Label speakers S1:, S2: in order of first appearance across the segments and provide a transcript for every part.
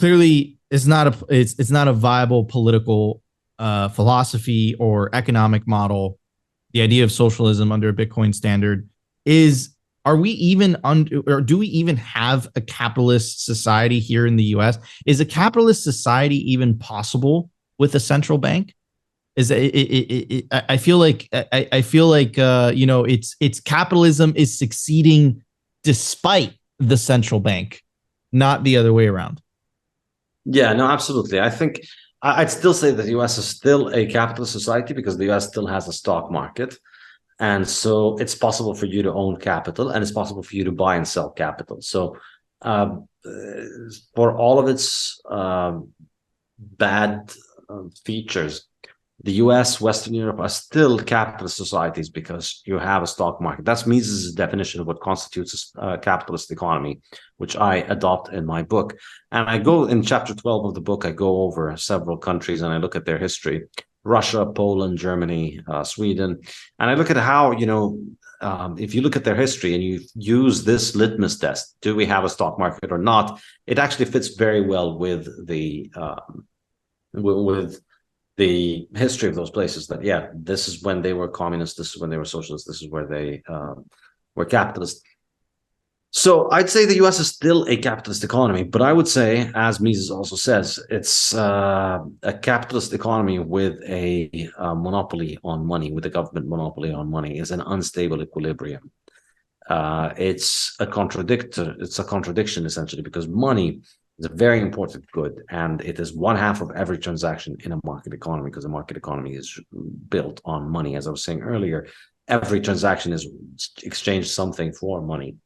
S1: clearly it's not a viable political philosophy or economic model. The idea of socialism under a Bitcoin standard is, are we even under, or do we even have a capitalist society here in the US? Is a capitalist society even possible with a central bank? Is I feel like I feel like it's capitalism is succeeding despite the central bank, not the other way around.
S2: Yeah, no, absolutely. I think I'd still say that the US is still a capitalist society because the US still has a stock market. And so it's possible for you to own capital, and it's possible for you to buy and sell capital. So uh, for all of its bad features, the US, Western Europe are still capitalist societies because you have a stock market. That's Mises' definition of what constitutes a capitalist economy, which I adopt in my book. And I go in chapter 12 of the book, I go over several countries and I look at their history: Russia, Poland, Germany, Sweden. And I look at how, if you look at their history and you use this litmus test, do we have a stock market or not? It actually fits very well with the history of those places. That, yeah, this is when they were communists, this is when they were socialists, this is where they were capitalist. So I'd say the US is still a capitalist economy, but I would say, as Mises also says, it's a capitalist economy with a monopoly on money, with a government monopoly on money. Is an unstable equilibrium. It's a contradiction essentially, because money is a very important good, and it is one half of every transaction in a market economy, because a market economy is built on money. As I was saying earlier, every transaction is exchange something for money.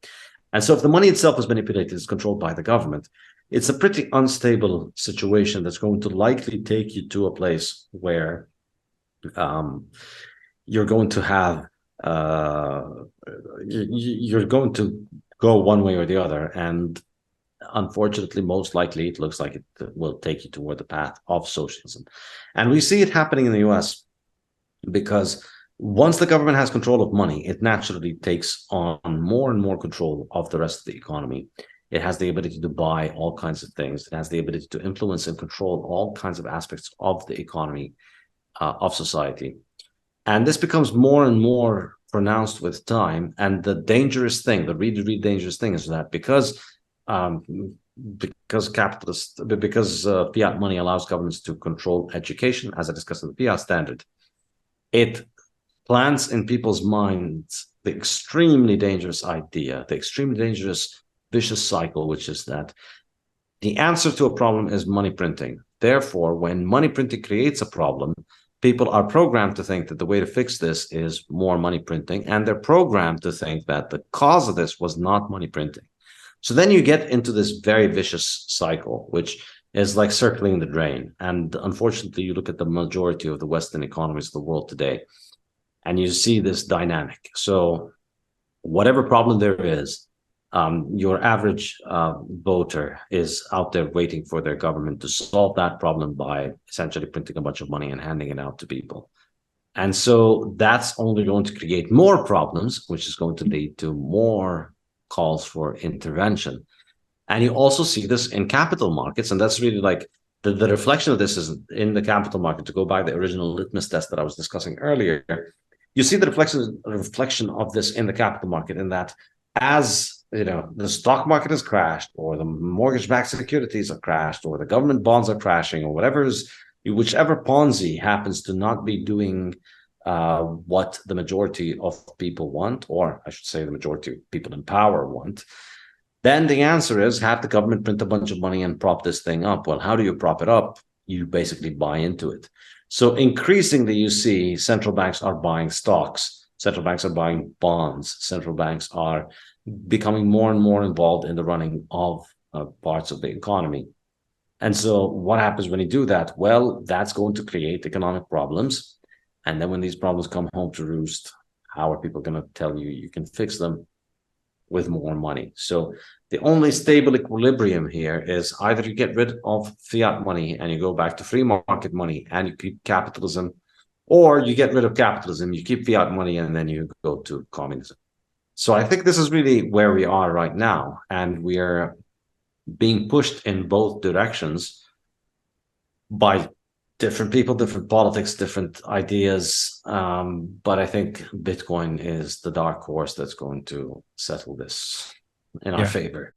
S2: And so if the money itself is manipulated, it's controlled by the government, it's a pretty unstable situation that's going to likely take you to a place where you're going to have you're going to go one way or the other. And unfortunately, most likely, it looks like it will take you toward the path of socialism. And we see it happening in the US because once the government has control of money, it naturally takes on more and more control of the rest of the economy. It has the ability to buy all kinds of things. It has the ability to influence and control all kinds of aspects of the economy, of society. And this becomes more and more pronounced with time. And the dangerous thing, the really dangerous thing, is that because fiat money allows governments to control education, as I discussed in the fiat standard, it plants in people's minds the extremely dangerous idea, the extremely dangerous vicious cycle, which is that the answer to a problem is money printing. Therefore, when money printing creates a problem, people are programmed to think that the way to fix this is more money printing, and they're programmed to think that the cause of this was not money printing. So then you get into this very vicious cycle, which is like circling the drain. And unfortunately, you look at the majority of the Western economies of the world today, and you see this dynamic. So whatever problem there is, your average voter is out there waiting for their government to solve that problem by essentially printing a bunch of money and handing it out to people. And so that's only going to create more problems, which is going to lead to more calls for intervention. And you also see this in capital markets, and that's really like the reflection of this is in the capital market. To go by the original litmus test that I was discussing earlier, you see the reflection of this in the capital market, in that as the stock market has crashed, or the mortgage-backed securities are crashed, or the government bonds are crashing, or whichever Ponzi happens to not be doing what the majority of people want, or I should say the majority of people in power want, then the answer is have the government print a bunch of money and prop this thing up. Well, how do you prop it up? You basically buy into it. So increasingly, you see central banks are buying stocks, central banks are buying bonds, central banks are becoming more and more involved in the running of parts of the economy. And so what happens when you do that? Well, that's going to create economic problems. And then when these problems come home to roost, how are people going to tell you you can fix them? With more money. So the only stable equilibrium here is either you get rid of fiat money and you go back to free market money and you keep capitalism, or you get rid of capitalism, you keep fiat money, and then you go to communism. So I think this is really where we are right now. And we're being pushed in both directions by different people, different politics, different ideas. But I think Bitcoin is the dark horse that's going to settle this in our favor.